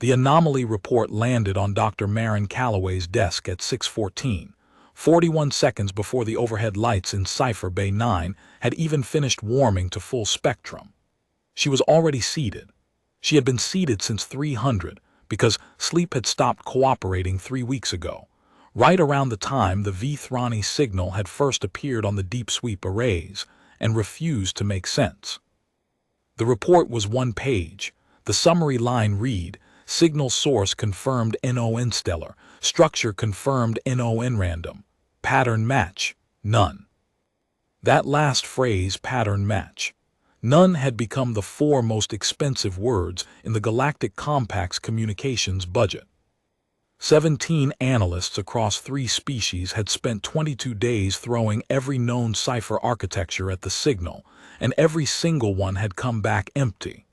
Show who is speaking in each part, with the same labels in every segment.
Speaker 1: The anomaly report landed on Dr. Marin Calloway's desk at 6:14, 41 seconds before the overhead lights in Cipher Bay 9 had even finished warming to full spectrum. She was already seated. She had been seated since 300 because sleep had stopped cooperating 3 weeks ago, right around the time the V-Thrani signal had first appeared on the deep sweep arrays and refused to make sense. The report was one page. The summary line read, "Signal source confirmed NON stellar, structure confirmed NON random, pattern match, none." That last phrase, pattern match, none, had become the 4 most expensive words in the Galactic Compact's communications budget. 17 analysts across 3 species had spent 22 days throwing every known cipher architecture at the signal, and every single one had come back empty.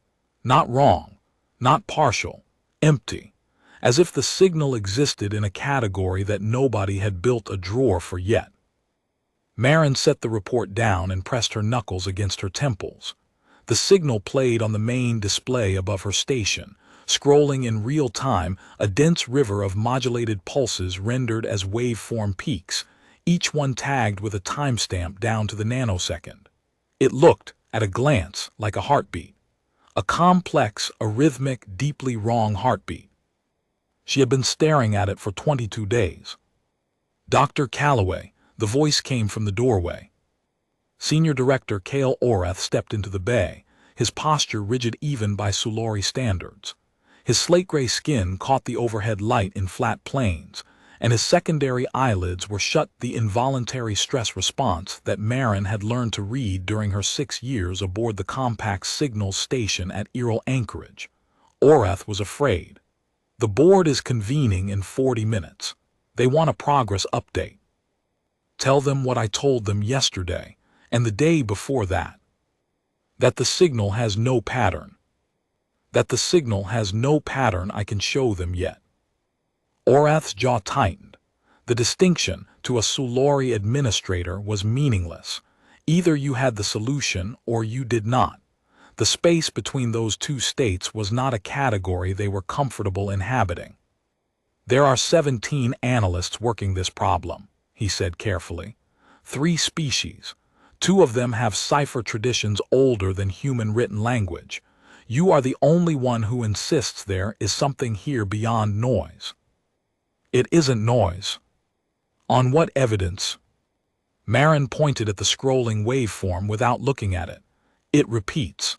Speaker 1: Not wrong, not partial, empty, as if the signal existed in a category that nobody had built a drawer for yet. Marin set the report down and pressed her knuckles against her temples. The signal played on the main display above her station, scrolling in real time, a dense river of modulated pulses rendered as waveform peaks, each one tagged with a timestamp down to the nanosecond. It looked, at a glance, like a heartbeat. A complex, arrhythmic, deeply wrong heartbeat. She had been staring at it for 22 days. "Dr. Calloway," the voice came from the doorway. Senior Director Cale Orath stepped into the bay, his posture rigid even by Sulori standards. His slate-gray skin caught the overhead light in flat planes, and his secondary eyelids were shut, the involuntary stress response that Marin had learned to read during her 6 years aboard the Compact's signals station at Errol Anchorage. Orath was afraid. "The board is convening in 40 minutes. They want a progress update. Tell them what I told them yesterday, and the day before that. That the signal has no pattern. That the signal has no pattern I can show them yet." Orath's jaw tightened. The distinction, to a Sulori administrator, was meaningless. Either you had the solution or you did not. The space between those two states was not a category they were comfortable inhabiting. "There are 17 analysts working this problem," he said carefully. 3 species. 2 of them have cipher traditions older than human written language. You are the only one who insists there is something here beyond noise. "It isn't noise." "On what evidence?" Marin pointed at the scrolling waveform without looking at it. "It repeats."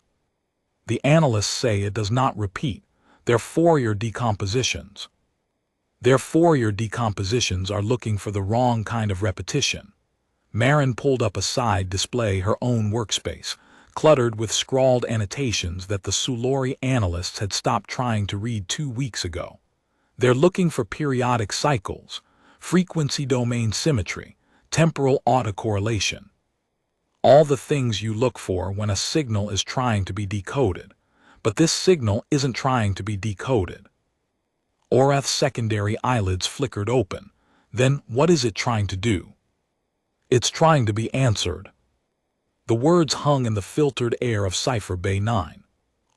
Speaker 1: "The analysts say it does not repeat. They're Fourier decompositions." "Their Fourier decompositions are looking for the wrong kind of repetition." Marin pulled up a side display, her own workspace, cluttered with scrawled annotations that the Sulori analysts had stopped trying to read 2 weeks ago. "They're looking for periodic cycles, frequency domain symmetry, temporal autocorrelation. All the things you look for when a signal is trying to be decoded. But this signal isn't trying to be decoded." Orath's secondary eyelids flickered open. "Then what is it trying to do?" "It's trying to be answered." The words hung in the filtered air of Cipher Bay 9.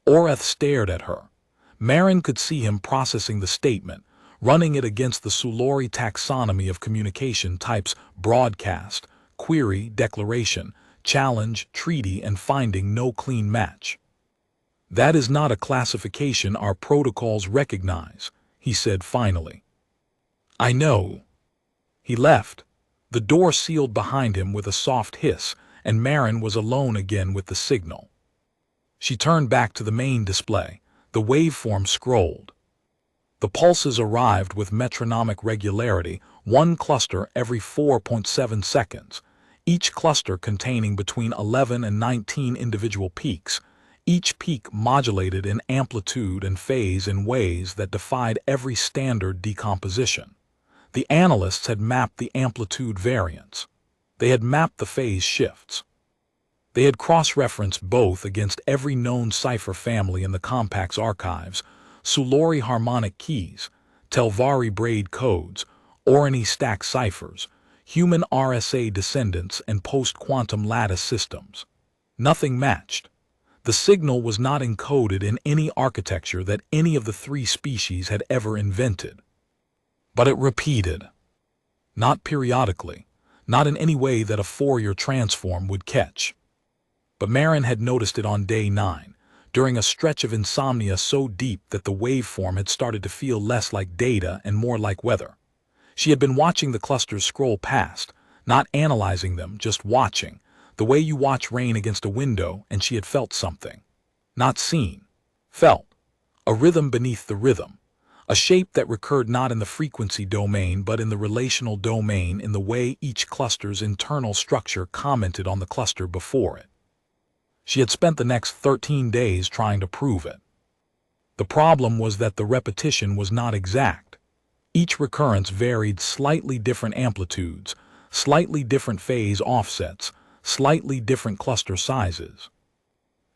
Speaker 1: Orath stared at her. Marin could see him processing the statement, running it against the Sulori taxonomy of communication types: broadcast, query, declaration, challenge, treaty, and finding no clean match. "That is not a classification our protocols recognize," he said finally. "I know." He left. The door sealed behind him with a soft hiss, and Marin was alone again with the signal. She turned back to the main display. The waveform scrolled. The pulses arrived with metronomic regularity, 1 cluster every 4.7 seconds, each cluster containing between 11 and 19 individual peaks, each peak modulated in amplitude and phase in ways that defied every standard decomposition. The analysts had mapped the amplitude variance. They had mapped the phase shifts. They had cross-referenced both against every known cipher family in the Compact's archives: Sulori harmonic keys, Telvari braid codes, Orani stack ciphers, human RSA descendants, and post-quantum lattice systems. Nothing matched. The signal was not encoded in any architecture that any of the three species had ever invented. But it repeated. Not periodically, not in any way that a Fourier transform would catch. But Marin had noticed it on day 9, during a stretch of insomnia so deep that the waveform had started to feel less like data and more like weather. She had been watching the clusters scroll past, not analyzing them, just watching, the way you watch rain against a window, and she had felt something. Not seen. Felt. A rhythm beneath the rhythm. A shape that recurred not in the frequency domain but in the relational domain, in the way each cluster's internal structure commented on the cluster before it. She had spent the next 13 days trying to prove it. The problem was that the repetition was not exact. Each recurrence varied slightly different amplitudes, slightly different phase offsets, slightly different cluster sizes.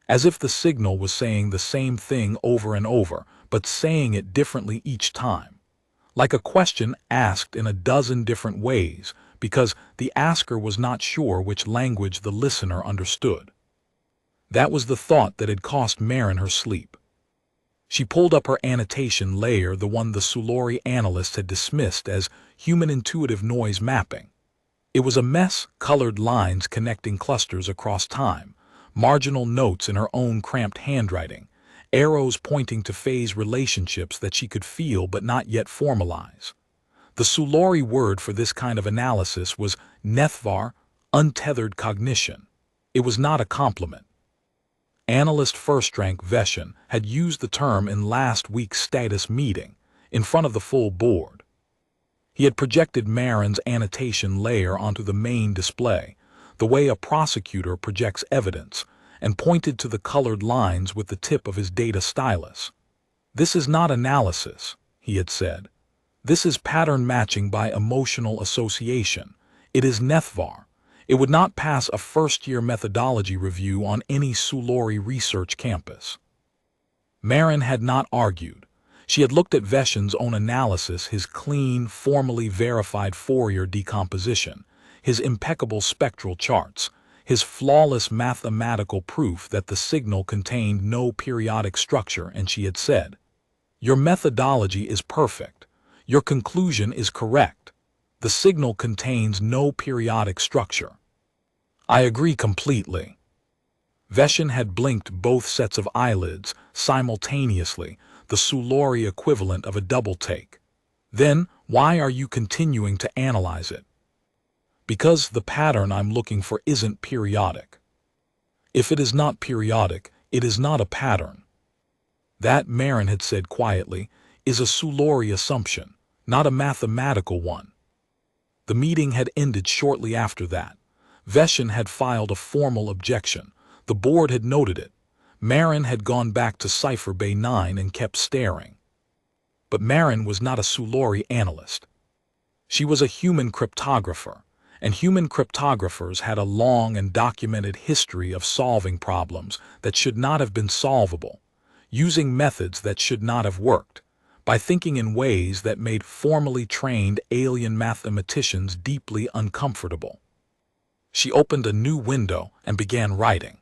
Speaker 1: As if the signal was saying the same thing over and over, but saying it differently each time. Like a question asked in a dozen different ways, because the asker was not sure which language the listener understood. That was the thought that had cost Marin her sleep. She pulled up her annotation layer, the one the Sulori analysts had dismissed as human intuitive noise mapping. It was a mess, colored lines connecting clusters across time, marginal notes in her own cramped handwriting, arrows pointing to phase relationships that she could feel but not yet formalize. The Sulori word for this kind of analysis was nethvar, untethered cognition. It was not a compliment. Analyst first rank Veshin had used the term in last week's status meeting, in front of the full board. He had projected Marin's annotation layer onto the main display, the way a prosecutor projects evidence, and pointed to the colored lines with the tip of his data stylus. "This is not analysis," he had said. "This is pattern matching by emotional association. It is nethvar. It would not pass a first-year methodology review on any Sulori research campus." Marin had not argued. She had looked at Veshin's own analysis, his clean, formally verified Fourier decomposition, his impeccable spectral charts, his flawless mathematical proof that the signal contained no periodic structure, and she had said, "Your methodology is perfect. Your conclusion is correct. The signal contains no periodic structure." "I agree completely." Veshin had blinked both sets of eyelids simultaneously, the Sulori equivalent of a double take. "Then, why are you continuing to analyze it?" "Because the pattern I'm looking for isn't periodic." "If it is not periodic, it is not a pattern." That, Marin had said quietly, is a Sulori assumption, not a mathematical one. The meeting had ended shortly after that. Veshin had filed a formal objection. The board had noted it. Marin had gone back to cipher bay 9 and kept staring. But Marin was not a Sulori analyst. She was a human cryptographer, and human cryptographers had a long and documented history of solving problems that should not have been solvable, using methods that should not have worked, by thinking in ways that made formally trained alien mathematicians deeply uncomfortable. She opened a new window and began writing.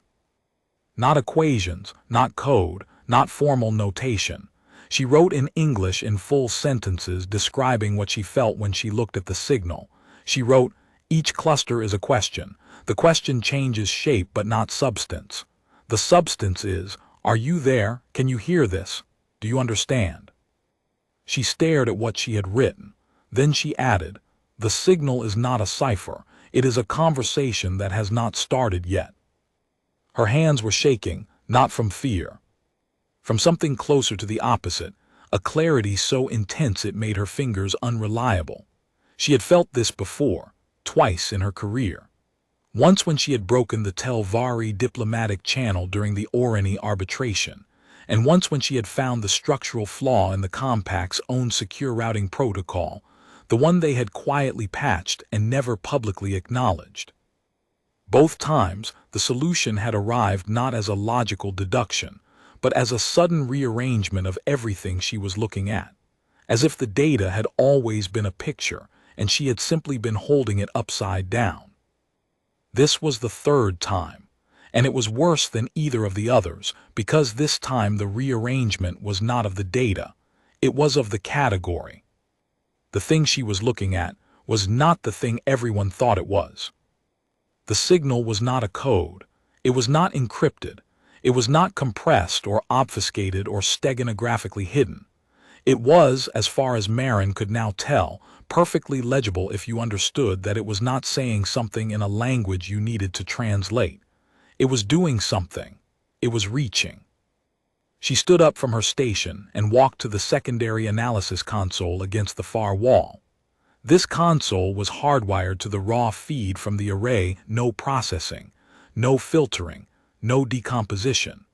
Speaker 1: Not equations, not code, not formal notation. She wrote in English in full sentences describing what she felt when she looked at the signal. She wrote, "Each cluster is a question. The question changes shape but not substance. The substance is, are you there? Can you hear this? Do you understand?" She stared at what she had written. Then she added, "The signal is not a cipher. It is a conversation that has not started yet." Her hands were shaking, not from fear. From something closer to the opposite, a clarity so intense it made her fingers unreliable. She had felt this before, twice in her career. Once when she had broken the Telvari diplomatic channel during the Orani arbitration, and once when she had found the structural flaw in the Compact's own secure routing protocol, the one they had quietly patched and never publicly acknowledged. Both times, the solution had arrived not as a logical deduction, but as a sudden rearrangement of everything she was looking at, as if the data had always been a picture and she had simply been holding it upside down. This was the third time, And it was worse than either of the others, because this time the rearrangement was not of the data, it was of the category. The thing she was looking at was not the thing everyone thought it was. The signal was not a code, it was not encrypted, it was not compressed or obfuscated or stenographically hidden. It was, as far as Marin could now tell, perfectly legible if you understood that it was not saying something in a language you needed to translate. It was doing something. It was reaching. She stood up from her station and walked to the secondary analysis console against the far wall. This console was hardwired to the raw feed from the array, no processing, no filtering, no decomposition.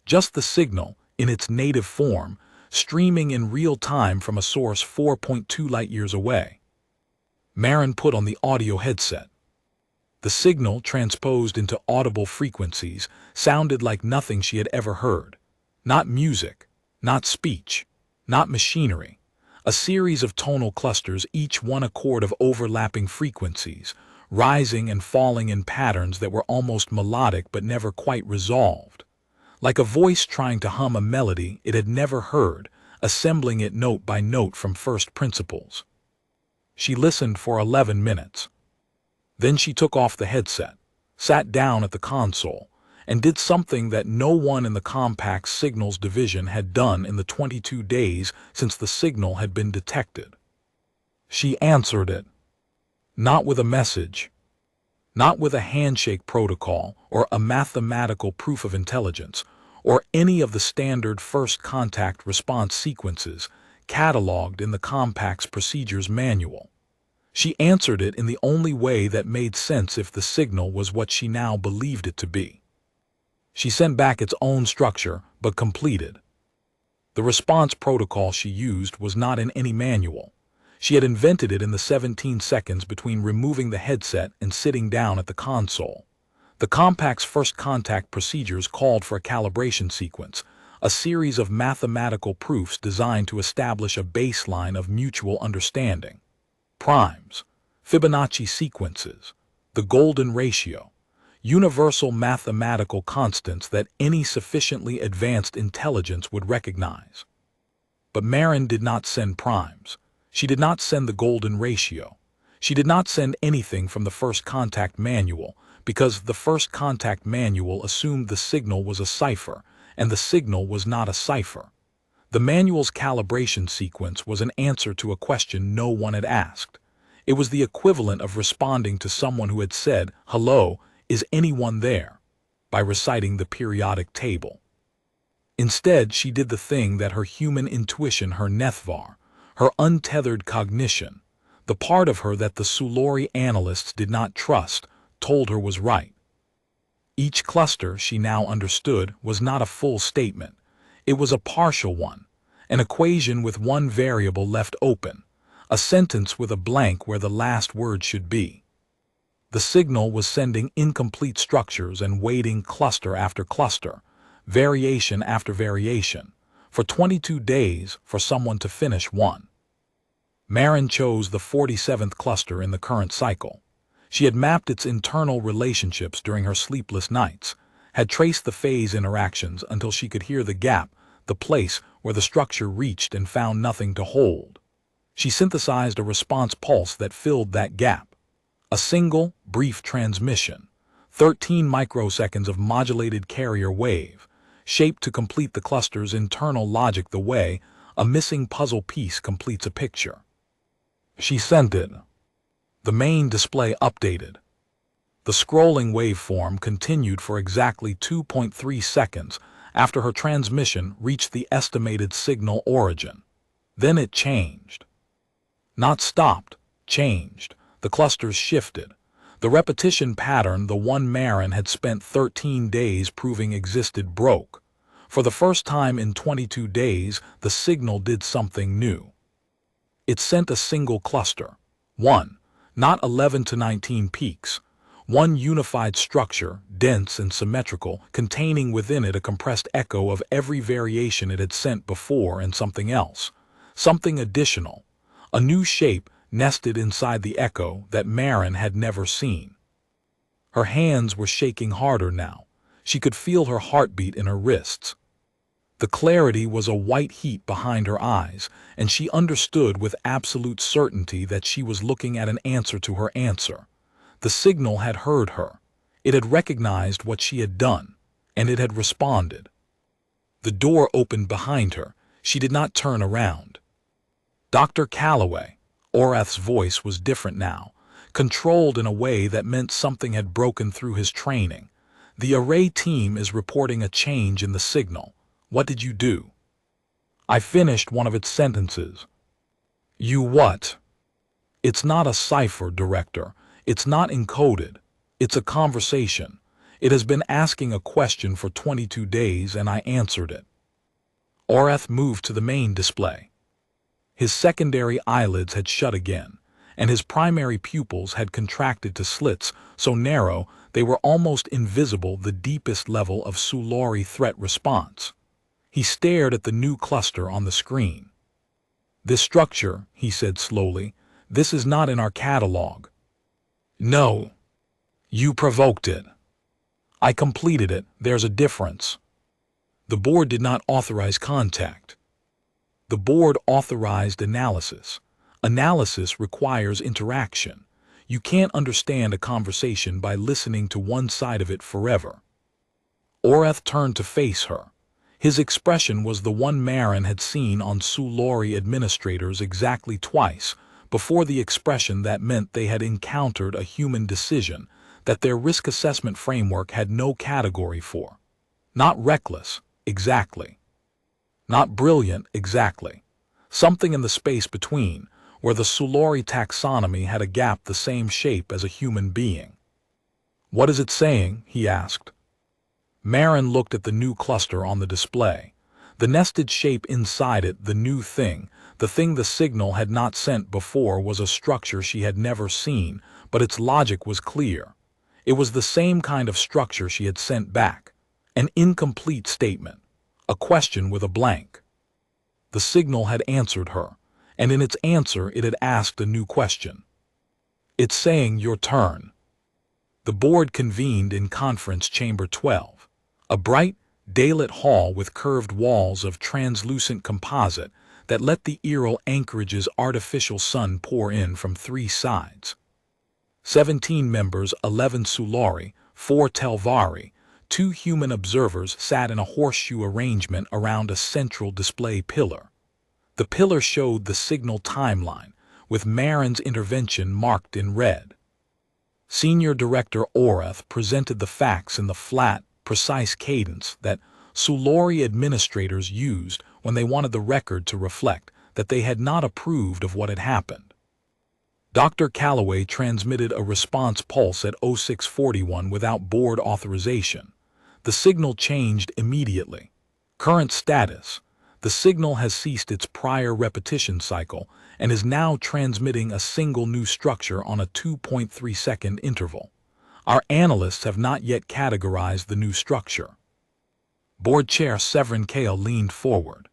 Speaker 1: Just the signal, in its native form, streaming in real time from a source 4.2 light-years away. Marin put on the audio headset. The signal, transposed into audible frequencies, sounded like nothing she had ever heard. Not music, not speech, not machinery. A series of tonal clusters, each one a chord of overlapping frequencies, rising and falling in patterns that were almost melodic but never quite resolved. Like a voice trying to hum a melody it had never heard, assembling it note by note from first principles. She listened for 11 minutes. Then she took off the headset, sat down at the console, and did something that no one in the compact signals division had done in the 22 days since the signal had been detected. She answered it. Not with a message, not with a handshake protocol or a mathematical proof of intelligence, or any of the standard first contact response sequences cataloged in the compact's procedures manual. She answered it in the only way that made sense if the signal was what she now believed it to be. She sent back its own structure, but completed. The response protocol she used was not in any manual. She had invented it in the 17 seconds between removing the headset and sitting down at the console. The compact's first contact procedures called for a calibration sequence, a series of mathematical proofs designed to establish a baseline of mutual understanding. Primes, Fibonacci sequences, the golden ratio, universal mathematical constants that any sufficiently advanced intelligence would recognize. But Marin did not send primes. She did not send the golden ratio. She did not send anything from the first contact manual, because the first contact manual assumed the signal was a cipher, and the signal was not a cipher. The manual's calibration sequence was an answer to a question no one had asked. It was the equivalent of responding to someone who had said, "Hello, is anyone there?" by reciting the periodic table. Instead, she did the thing that her human intuition, her nethvar, her untethered cognition, the part of her that the Sulori analysts did not trust, told her was right. Each cluster, she now understood, was not a full statement. It was a partial one, an equation with one variable left open, a sentence with a blank where the last word should be. The signal was sending incomplete structures and waiting cluster after cluster, variation after variation, for 22 days for someone to finish one. Marin chose the 47th cluster in the current cycle. She had mapped its internal relationships during her sleepless nights, had traced the phase interactions until she could hear the gap, the place where the structure reached, and found nothing to hold. She synthesized a response pulse that filled that gap. A single, brief transmission, 13 microseconds of modulated carrier wave, shaped to complete the cluster's internal logic the way a missing puzzle piece completes a picture. She sent it. The main display updated. The scrolling waveform continued for exactly 2.3 seconds after her transmission reached the estimated signal origin. Then it changed. Not stopped, changed. The clusters shifted. The repetition pattern the one Marin had spent 13 days proving existed broke. For the first time in 22 days, the signal did something new. It sent a single cluster. One, not 11 to 19 peaks. One unified structure, dense and symmetrical, containing within it a compressed echo of every variation it had sent before and something else, something additional, a new shape nested inside the echo that Marin had never seen. Her hands were shaking harder now. She could feel her heartbeat in her wrists. The clarity was a white heat behind her eyes, and she understood with absolute certainty that she was looking at an answer to her answer. The signal had heard her. It had recognized what she had done, and it had responded. The door opened behind her. She did not turn around. Dr. Calloway. Orath's voice was different now, controlled in a way that meant something had broken through his training. The array team is reporting a change in the signal. What did you do? I finished one of its sentences. You what? It's not a cipher, Director. It's not encoded. It's a conversation. It has been asking a question for 22 days and I answered it. Orath moved to the main display. His secondary eyelids had shut again, and his primary pupils had contracted to slits so narrow they were almost invisible, the deepest level of Sulori threat response. He stared at the new cluster on the screen. This structure, he said slowly, this is not in our catalog. No. You provoked it. I completed it. There's a difference. The board did not authorize contact. The board authorized analysis. Analysis requires interaction. You can't understand a conversation by listening to one side of it forever. Orath turned to face her. His expression was the one Marin had seen on Sulori administrators exactly twice, before the expression that meant they had encountered a human decision that their risk assessment framework had no category for. Not reckless, exactly. Not brilliant, exactly. Something in the space between, where the Sulori taxonomy had a gap the same shape as a human being. What is it saying? He asked. Marin looked at the new cluster on the display. The nested shape inside it, the new thing, the thing the signal had not sent before, was a structure she had never seen, but its logic was clear. It was the same kind of structure she had sent back. An incomplete statement. A question with a blank. The signal had answered her, and in its answer it had asked a new question. It's saying your turn. The board convened in Conference Chamber 12, a bright, daylit hall with curved walls of translucent composite that let the Earl Anchorage's artificial sun pour in from three sides. 17 members, 11 Sulori, 4 Telvari, 2 human observers sat in a horseshoe arrangement around a central display pillar. The pillar showed the signal timeline, with Marin's intervention marked in red. Senior Director Orath presented the facts in the flat, precise cadence that Sulori administrators used when they wanted the record to reflect that they had not approved of what had happened. Dr. Calloway transmitted a response pulse at 0641 without board authorization. The signal changed immediately. Current status. The signal has ceased its prior repetition cycle and is now transmitting a single new structure on a 2.3-second interval. Our analysts have not yet categorized the new structure. Board Chair Severin Kale leaned forward.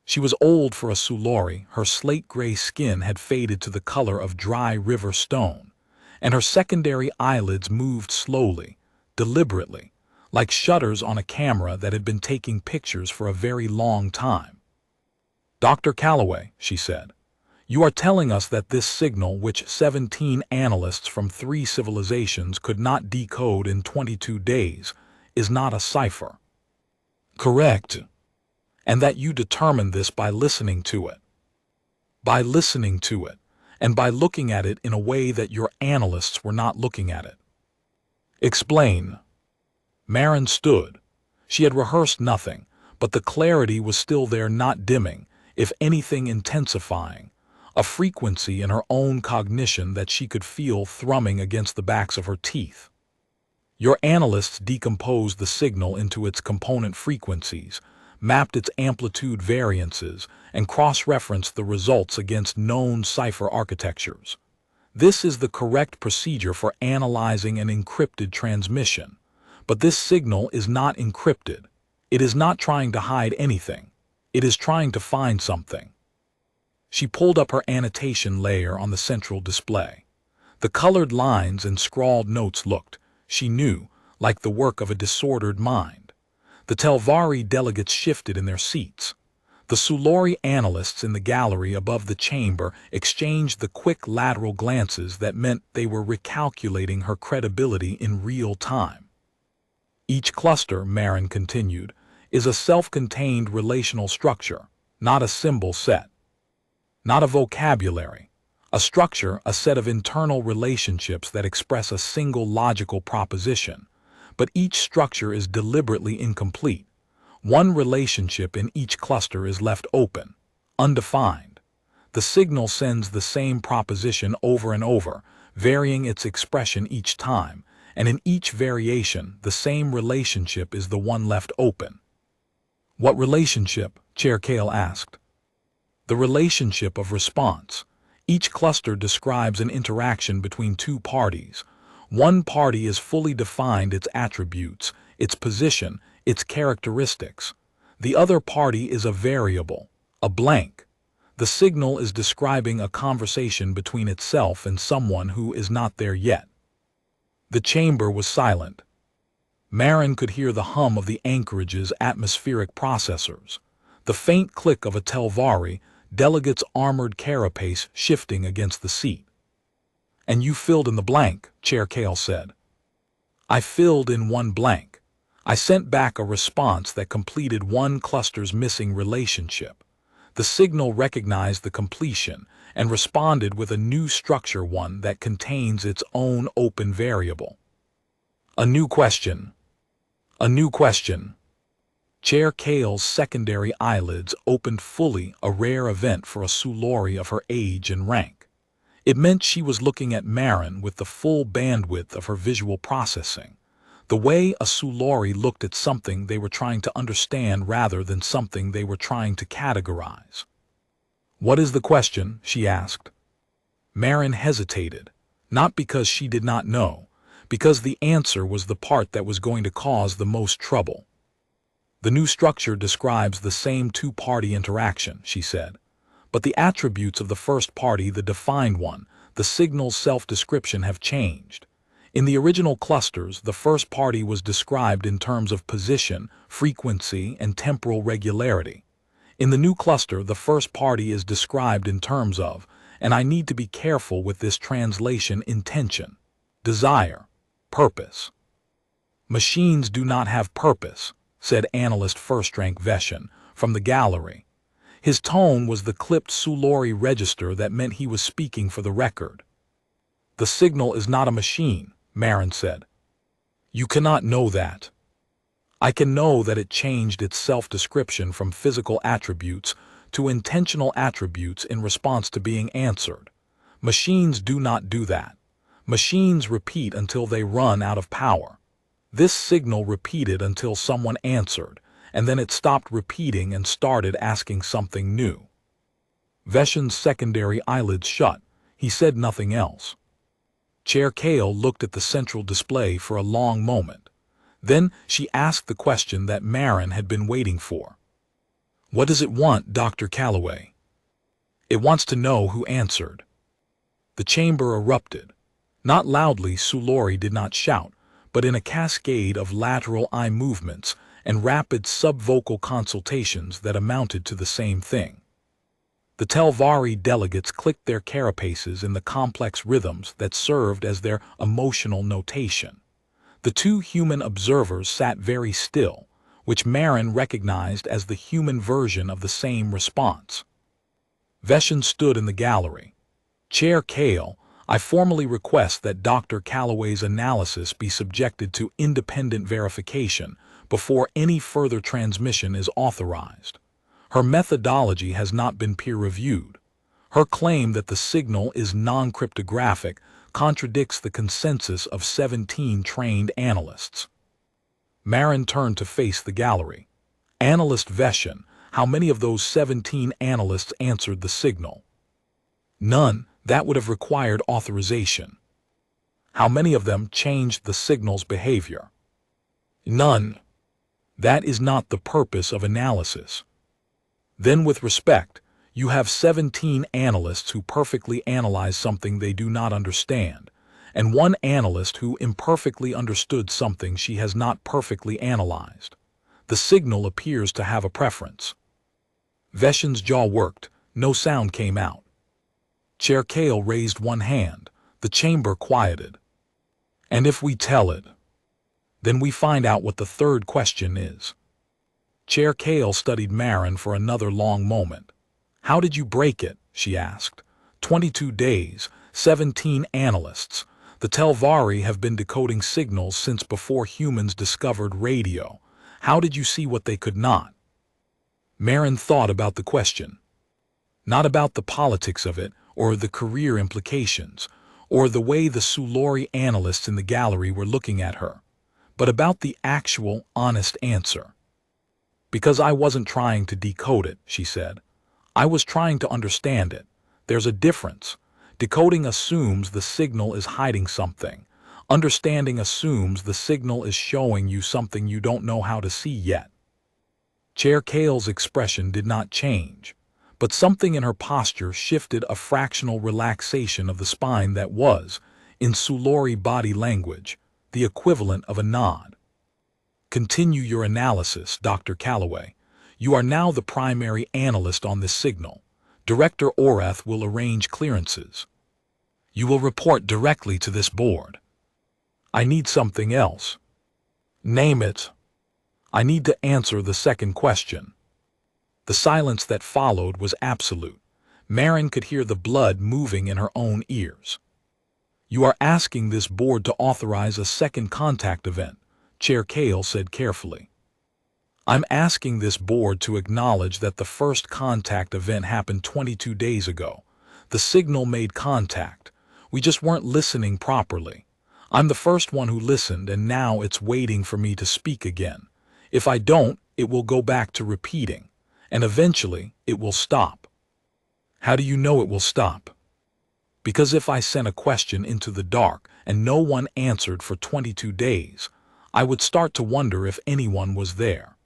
Speaker 1: She was old for a Sulori. Her slate-gray skin had faded to the color of dry river stone, and her secondary eyelids moved slowly, deliberately, like shutters on a camera that had been taking pictures for a very long time. Dr. Calloway, she said, you are telling us that this signal, which 17 analysts from 3 civilizations could not decode in 22 days, is not a cipher. Correct. And that you determined this by listening to it. By listening to it, and by looking at it in a way that your analysts were not looking at it. Explain. Marin stood. She had rehearsed nothing, but the clarity was still there, not dimming, if anything intensifying, a frequency in her own cognition that she could feel thrumming against the backs of her teeth. Your analysts decomposed the signal into its component frequencies, mapped its amplitude variances, and cross-referenced the results against known cipher architectures. This is the correct procedure for analyzing an encrypted transmission. But this signal is not encrypted. It is not trying to hide anything. It is trying to find something. She pulled up her annotation layer on the central display. The colored lines and scrawled notes looked, she knew, like the work of a disordered mind. The Telvari delegates shifted in their seats. The Sulori analysts in the gallery above the chamber exchanged the quick lateral glances that meant they were recalculating her credibility in real time. Each cluster, Marin continued, is a self-contained relational structure, not a symbol set. Not a vocabulary. A structure, a set of internal relationships that express a single logical proposition. But each structure is deliberately incomplete. One relationship in each cluster is left open, undefined. The signal sends the same proposition over and over, varying its expression each time, and in each variation, the same relationship is the one left open. What relationship? Chair Kale asked. The relationship of response. Each cluster describes an interaction between two parties. One party is fully defined its attributes, its position, its characteristics. The other party is a variable, a blank. The signal is describing a conversation between itself and someone who is not there yet. The chamber was silent. Marin could hear the hum of the anchorage's atmospheric processors, the faint click of a Telvari delegate's armored carapace shifting against the seat. "And you filled in the blank," Chair Kale said. "I filled in one blank. I sent back a response that completed one cluster's missing relationship. The signal recognized the completion and responded with a new structure, one that contains its own open variable. A new question. A new question." Chair Kale's secondary eyelids opened fully, a rare event for a Sulori of her age and rank. It meant she was looking at Marin with the full bandwidth of her visual processing, the way a Sulori looked at something they were trying to understand rather than something they were trying to categorize. "What is the question?" she asked. Marin hesitated, not because she did not know, because the answer was the part that was going to cause the most trouble. "The new structure describes the same two-party interaction," she said. "But the attributes of the first party, the defined one, the signal's self-description, have changed. In the original clusters, the first party was described in terms of position, frequency, and temporal regularity. In the new cluster, the first party is described in terms of, and I need to be careful with this translation, intention, desire, purpose. Machines do not have purpose," said analyst first-rank Veshin from the gallery. His tone was the clipped Sulori register that meant he was speaking for the record. "The signal is not a machine," Marin said. "You cannot know that. I can know that it changed its self-description from physical attributes to intentional attributes in response to being answered. Machines do not do that. Machines repeat until they run out of power. This signal repeated until someone answered, and then it stopped repeating and started asking something new." Veshin's secondary eyelids shut. He said nothing else. Chair Kale looked at the central display for a long moment. Then she asked the question that Marin had been waiting for. "What does it want, Dr. Calloway?" "It wants to know who answered." The chamber erupted. Not loudly, Sulori did not shout, but in a cascade of lateral eye movements and rapid subvocal consultations that amounted to the same thing. The Telvari delegates clicked their carapaces in the complex rhythms that served as their emotional notation. The two human observers sat very still, which Marin recognized as the human version of the same response. Veshin stood in the gallery. "Chair Kale, I formally request that Dr. Calloway's analysis be subjected to independent verification before any further transmission is authorized. Her methodology has not been peer-reviewed. Her claim that the signal is non-cryptographic contradicts the consensus of 17 trained analysts." Marin turned to face the gallery. "Analyst Veshin, how many of those 17 analysts answered the signal?" "None. That would have required authorization." "How many of them changed the signal's behavior?" "None. That is not the purpose of analysis." "Then with respect, you have 17 analysts who perfectly analyze something they do not understand, and one analyst who imperfectly understood something she has not perfectly analyzed. The signal appears to have a preference. Veshin's jaw worked. No sound came out. Chair Kale raised one hand. The chamber quieted. And if we tell it, then we find out what the third question is. Chair Kale studied Marin for another long moment. How did you break it? She asked. 22 days, 17 analysts. The Telvari have been decoding signals since before humans discovered radio. How did you see what they could not? Marin thought about the question. Not about the politics of it, or the career implications, or the way the Sulori analysts in the gallery were looking at her, but about the actual, honest answer. Because I wasn't trying to decode it, she said. I was trying to understand it. There's a difference. Decoding assumes the signal is hiding something. Understanding assumes the signal is showing you something you don't know how to see yet. Chair Kale's expression did not change, but something in her posture shifted, a fractional relaxation of the spine that was, in Sulori body language, the equivalent of a nod. Continue your analysis, Dr. Calloway. You are now the primary analyst on this signal. Director Orath will arrange clearances. You will report directly to this board. I need something else. Name it. I need to answer the second question. The silence that followed was absolute. Marin could hear the blood moving in her own ears. You are asking this board to authorize a second contact event, Chair Kale said carefully. I'm asking this board to acknowledge that the first contact event happened 22 days ago. The signal made contact. We just weren't listening properly. I'm the first one who listened, and now it's waiting for me to speak again. If I don't, it will go back to repeating, and eventually it will stop. How do you know it will stop? Because if I sent a question into the dark and no one answered for 22 days, I would start to wonder if anyone was there.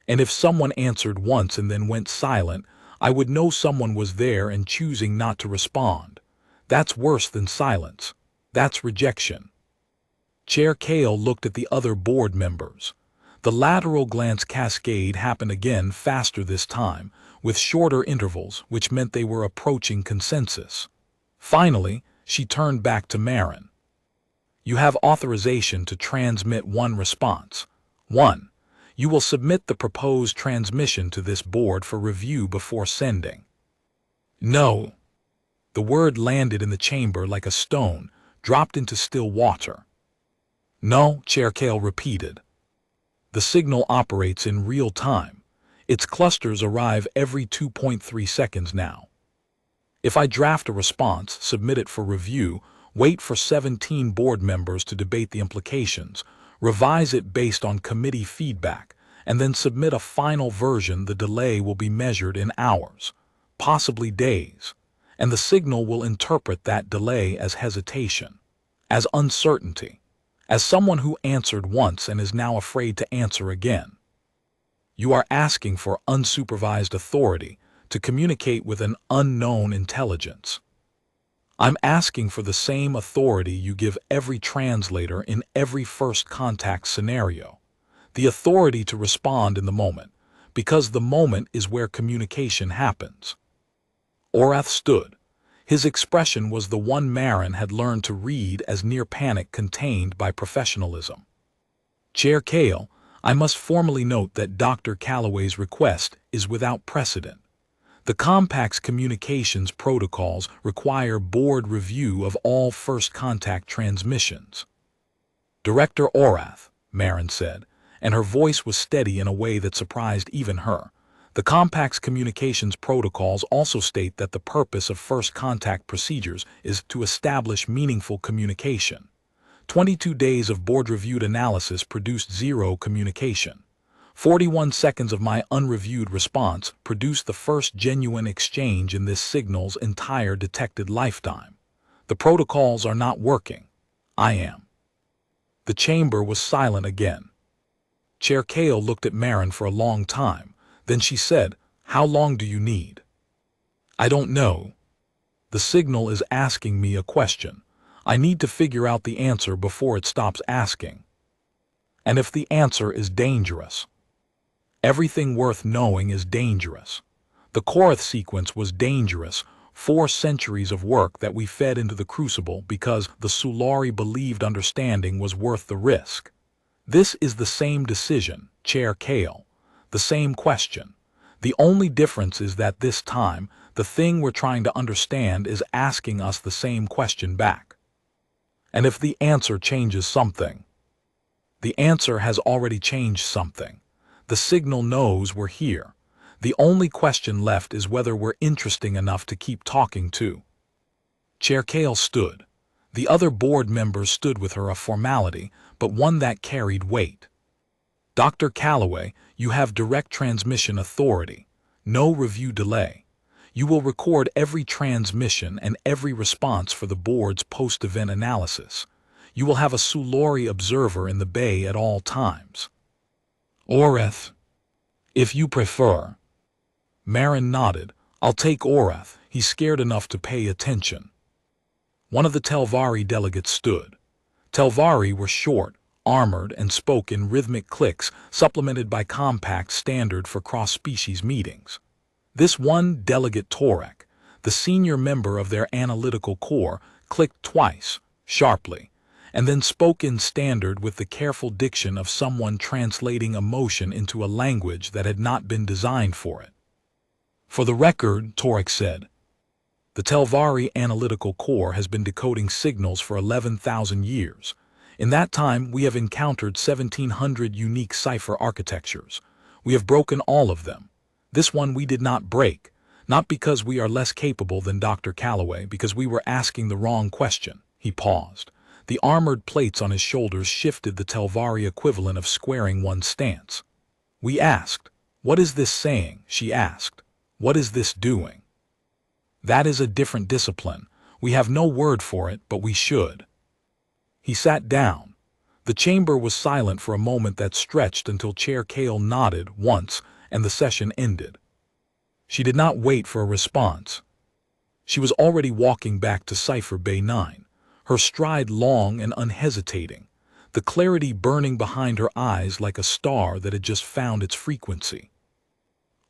Speaker 1: And if someone answered once and then went silent, I would know someone was there and choosing not to respond. That's worse than silence. That's rejection. Chair Kale looked at the other board members. The lateral glance cascade happened again, faster this time, with shorter intervals, which meant they were approaching consensus. Finally, she turned back to Marin. You have authorization to transmit one response. 1. You will submit the proposed transmission to this board for review before sending. No. The word landed in the chamber like a stone, dropped into still water. No, Chair Kale repeated. The signal operates in real time. Its clusters arrive every 2.3 seconds now. If I draft a response, submit it for review, wait for 17 board members to debate the implications, revise it based on committee feedback, and then submit a final version, the delay will be measured in hours, possibly days, and the signal will interpret that delay as hesitation, as uncertainty, as someone who answered once and is now afraid to answer again. You are asking for unsupervised authority to communicate with an unknown intelligence. I'm asking for the same authority you give every translator in every first contact scenario, the authority to respond in the moment, because the moment is where communication happens. Orath stood. His expression was the one Marin had learned to read as near panic contained by professionalism. Chair Kale, I must formally note that Dr. Calloway's request is without precedent. The Compact's communications protocols require board review of all first contact transmissions. Director Orath, Marin said, and her voice was steady in a way that surprised even her. The Compact's communications protocols also state that the purpose of first contact procedures is to establish meaningful communication. 22 days of board-reviewed analysis produced zero communication. 41 seconds of my unreviewed response produced the first genuine exchange in this signal's entire detected lifetime. The protocols are not working. I am. The chamber was silent again. Chair Kale looked at Marin for a long time. Then she said, "How long do you need?" "I don't know. The signal is asking me a question. I need to figure out the answer before it stops asking. And if the answer is dangerous, everything worth knowing is dangerous. The Korath sequence was dangerous, 4 centuries of work that we fed into the crucible because the Sulari believed understanding was worth the risk. This is the same decision, Chair Kale, the same question. The only difference is that this time, the thing we're trying to understand is asking us the same question back. And if the answer changes something, the answer has already changed something. The signal knows we're here. The only question left is whether we're interesting enough to keep talking to. Chair Kale stood. The other board members stood with her, a formality, but one that carried weight. Dr. Calloway, you have direct transmission authority. No review delay. You will record every transmission and every response for the board's post-event analysis. You will have a Sulari observer in the bay at all times. Orath, if you prefer. Marin nodded. I'll take Orath. He's scared enough to pay attention. One of the Telvari delegates stood. Telvari were short, armored, and spoke in rhythmic clicks, supplemented by compact standard for cross-species meetings. This one delegate, Torek, the senior member of their analytical corps, clicked twice, sharply, and then spoke in standard with the careful diction of someone translating emotion into a language that had not been designed for it. For the record, Torek said, the Telvari Analytical Corps has been decoding signals for 11,000 years. In that time, we have encountered 1,700 unique cipher architectures. We have broken all of them. This one we did not break, not because we are less capable than Dr. Calloway, because we were asking the wrong question. He paused. The armored plates on his shoulders shifted, the Telvari equivalent of squaring one's stance. We asked, what is this saying? She asked. What is this doing? That is a different discipline. We have no word for it, but we should. He sat down. The chamber was silent for a moment that stretched until Chair Kale nodded once and the session ended. She did not wait for a response. She was already walking back to Cipher Bay 9, her stride long and unhesitating, the clarity burning behind her eyes like a star that had just found its frequency.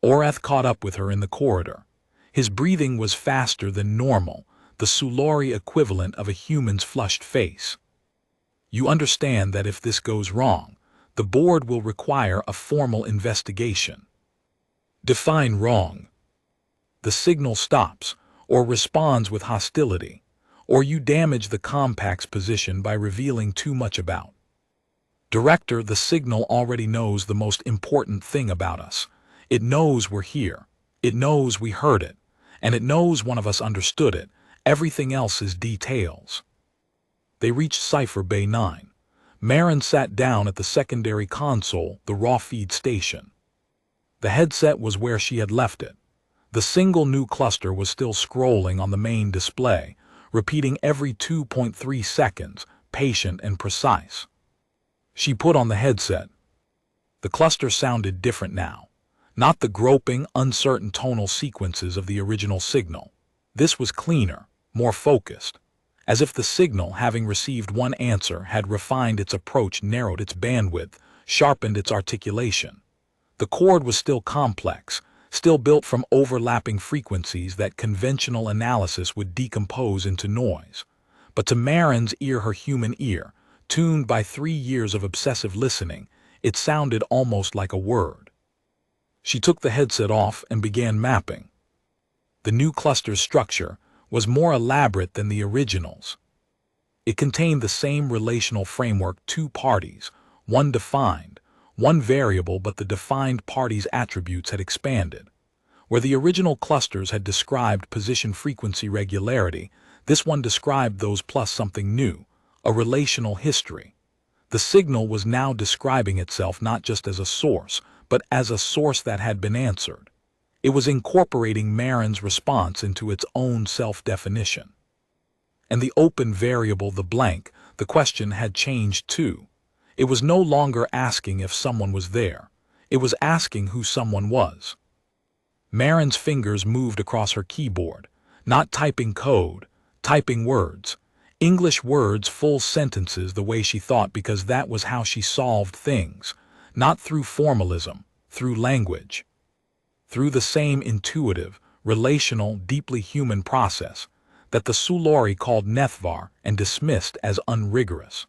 Speaker 1: Orath caught up with her in the corridor. His breathing was faster than normal, the Sulari equivalent of a human's flushed face. You understand that if this goes wrong, the board will require a formal investigation. Define wrong. The signal stops, or responds with hostility, or you damage the compact's position by revealing too much about. Director, the signal already knows the most important thing about us. It knows we're here. It knows we heard it. And it knows one of us understood it. Everything else is details. They reached Cipher Bay 9. Marin sat down at the secondary console, the raw feed station. The headset was where she had left it. The single new cluster was still scrolling on the main display, repeating every 2.3 seconds, patient and precise. She put on the headset. The cluster sounded different now. Not the groping, uncertain tonal sequences of the original signal. This was cleaner, more focused, as if the signal, having received one answer, had refined its approach, narrowed its bandwidth, sharpened its articulation. The chord was still complex, still built from overlapping frequencies that conventional analysis would decompose into noise. But to Marin's ear, her human ear, tuned by 3 years of obsessive listening, it sounded almost like a word. She took the headset off and began mapping. The new cluster's structure was more elaborate than the originals. It contained the same relational framework, 2 parties, one defined, one variable, but the defined party's attributes had expanded. Where the original clusters had described position frequency regularity, this one described those plus something new, a relational history. The signal was now describing itself not just as a source, but as a source that had been answered. It was incorporating Marin's response into its own self-definition. And the open variable, the blank, the question had changed too. It was no longer asking if someone was there. It was asking who someone was. Marin's fingers moved across her keyboard, not typing code, typing words. English words, full sentences the way she thought, because that was how she solved things, not through formalism, through language, through the same intuitive, relational, deeply human process that the Sulori called Nethvar and dismissed as unrigorous.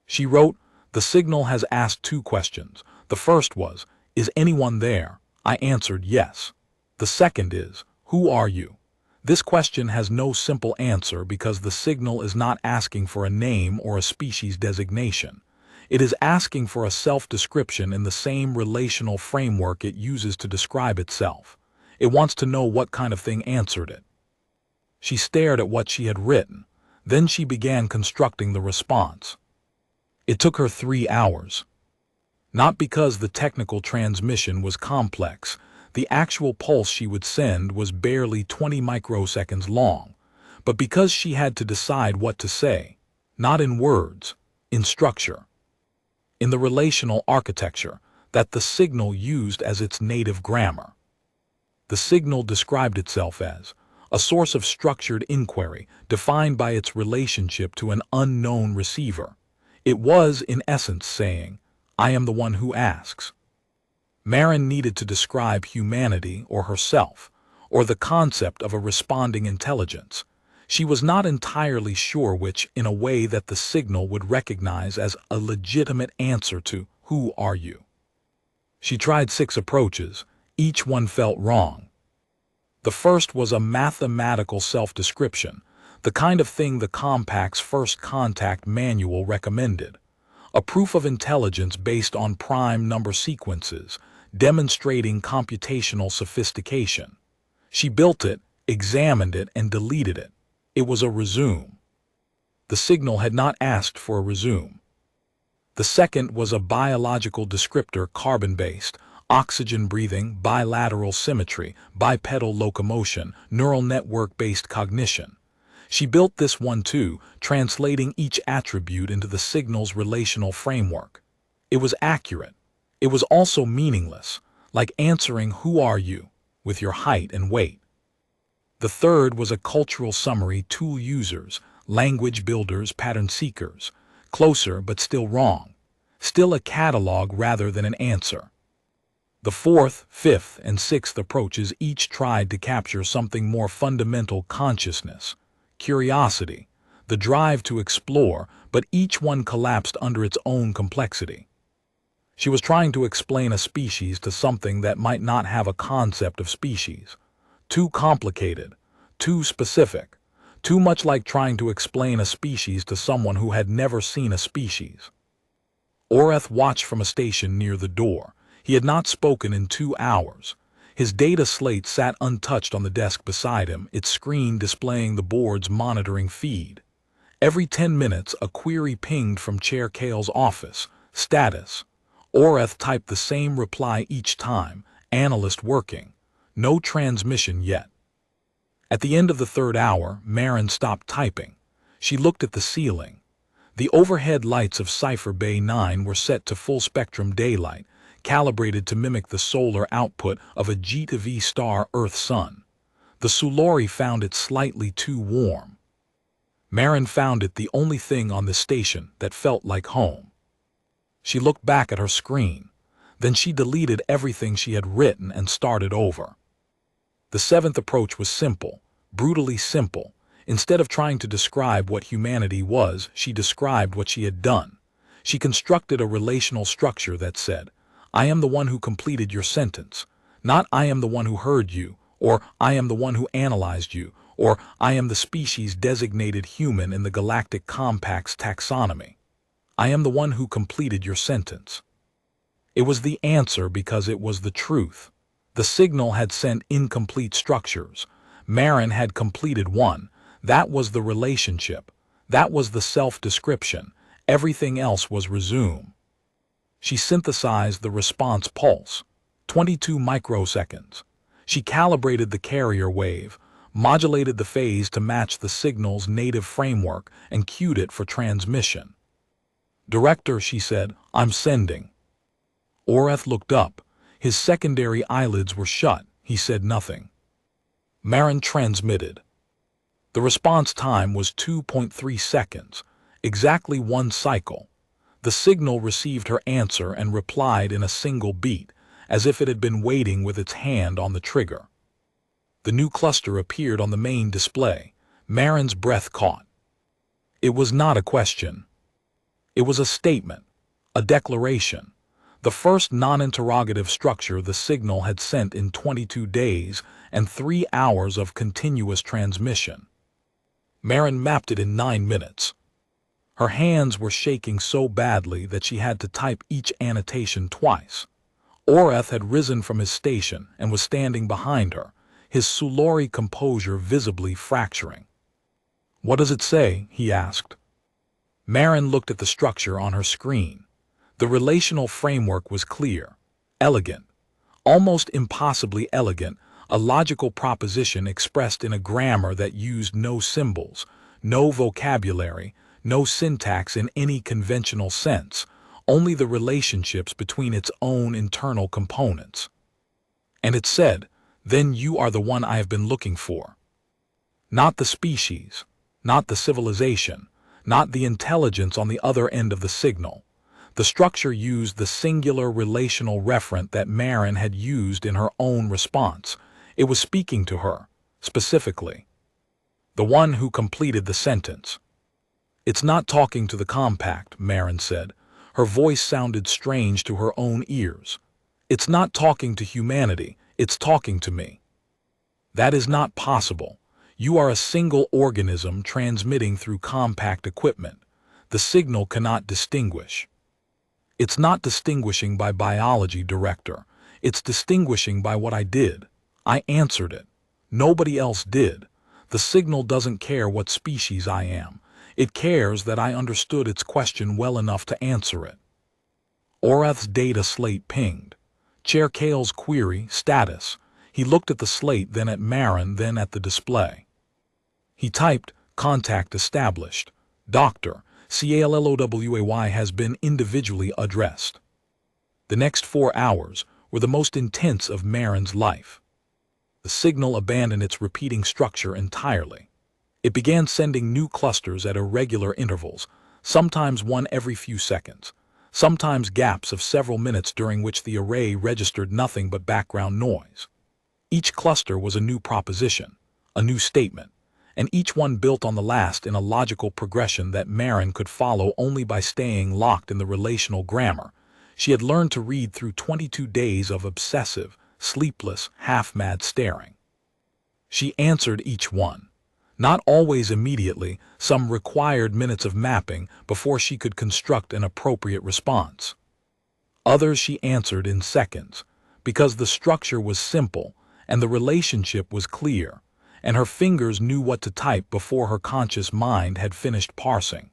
Speaker 1: She wrote, "The signal has asked two questions. The first was, 'Is anyone there?' I answered yes. The second is, 'Who are you?' This question has no simple answer because the signal is not asking for a name or a species designation. It is asking for a self-description in the same relational framework it uses to describe itself. It wants to know what kind of thing answered it." She stared at what she had written. Then she began constructing the response. It took her 3 hours. Not because the technical transmission was complex. The actual pulse she would send was barely 20 microseconds long, but because she had to decide what to say, not in words, in structure, in the relational architecture that the signal used as its native grammar. The signal described itself as a source of structured inquiry defined by its relationship to an unknown receiver. It was, in essence, saying, "I am the one who asks." Marin needed to describe humanity or herself, or the concept of a responding intelligence. She was not entirely sure which, in a way that the signal would recognize as a legitimate answer to "Who are you?" She tried 6 approaches. Each one felt wrong. The first was a mathematical self-description, the kind of thing the Compact's first contact manual recommended. A proof of intelligence based on prime number sequences, demonstrating computational sophistication. She built it, examined it, and deleted it. It was a resume. The signal had not asked for a resume. The second was a biological descriptor, carbon-based, oxygen-breathing, bilateral symmetry, bipedal locomotion, neural network-based cognition. She built this one too, translating each attribute into the signal's relational framework. It was accurate. It was also meaningless, like answering "Who are you?" with your height and weight. The third was a cultural summary, tool users, language builders, pattern seekers. Closer but still wrong. Still a catalog rather than an answer. The fourth, fifth, and sixth approaches each tried to capture something more fundamental: consciousness, curiosity, the drive to explore, but each one collapsed under its own complexity. She was trying to explain a species to something that might not have a concept of species. Too complicated, too specific, too much like trying to explain a species to someone who had never seen a species. Oreth watched from a station near the door. He had not spoken in 2 hours. His data slate sat untouched on the desk beside him, its screen displaying the board's monitoring feed. Every 10 minutes, a query pinged from Chair Kale's office. Status. Oreth typed the same reply each time. Analyst working. No transmission yet. At the end of the 3rd hour, Marin stopped typing. She looked at the ceiling. The overhead lights of Cipher Bay 9 were set to full-spectrum daylight, calibrated to mimic the solar output of a G-to-V star Earth-Sun. The Sulori found it slightly too warm. Marin found it the only thing on the station that felt like home. She looked back at her screen. Then she deleted everything she had written and started over. The 7th approach was simple, brutally simple. Instead of trying to describe what humanity was, she described what she had done. She constructed a relational structure that said, "I am the one who completed your sentence," not "I am the one who heard you," or "I am the one who analyzed you," or "I am the species designated human in the Galactic Compact's taxonomy." I am the one who completed your sentence. It was the answer because it was the truth. The signal had sent incomplete structures. Marin had completed one. That was the relationship. That was the self-description. Everything else was resume. She synthesized the response pulse, 22 microseconds. She calibrated the carrier wave, modulated the phase to match the signal's native framework, and cued it for transmission. "Director," she said, "I'm sending." Oreth looked up. His secondary eyelids were shut. He said nothing. Marin transmitted. The response time was 2.3 seconds, exactly one cycle. The signal received her answer and replied in a single beat, as if it had been waiting with its hand on the trigger. The new cluster appeared on the main display. Marin's breath caught. It was not a question. It was a statement, a declaration. The first non-interrogative structure the signal had sent in 22 days and 3 hours of continuous transmission. Marin mapped it in 9 minutes. Her hands were shaking so badly that she had to type each annotation twice. Oreth had risen from his station and was standing behind her, his Sulori composure visibly fracturing. "What does it say?" he asked. Marin looked at the structure on her screen. The relational framework was clear, elegant, almost impossibly elegant, a logical proposition expressed in a grammar that used no symbols, no vocabulary, no syntax in any conventional sense, only the relationships between its own internal components. And it said, "Then you are the one I have been looking for." Not the species, not the civilization, not the intelligence on the other end of the signal. The structure used the singular relational referent that Marin had used in her own response. It was speaking to her, specifically. The one who completed the sentence. "It's not talking to the compact," Marin said. Her voice sounded strange to her own ears. "It's not talking to humanity, it's talking to me." "That is not possible. You are a single organism transmitting through compact equipment. The signal cannot distinguish." "It's not distinguishing by biology, Director. It's distinguishing by what I did. I answered it. Nobody else did. The signal doesn't care what species I am. It cares that I understood its question well enough to answer it." Oreth's data slate pinged. Chair Kale's query, status. He looked at the slate, then at Marin, then at the display. He typed, "Contact established. Doctor, CALLOWAY has been individually addressed." The next 4 hours were the most intense of Marin's life. The signal abandoned its repeating structure entirely. It began sending new clusters at irregular intervals, sometimes one every few seconds, sometimes gaps of several minutes during which the array registered nothing but background noise. Each cluster was a new proposition, a new statement, and each one built on the last in a logical progression that Marin could follow only by staying locked in the relational grammar she had learned to read through 22 days of obsessive, sleepless, half-mad staring. She answered each one. Not always immediately, some required minutes of mapping before she could construct an appropriate response. Others she answered in seconds, because the structure was simple and the relationship was clear, and her fingers knew what to type before her conscious mind had finished parsing.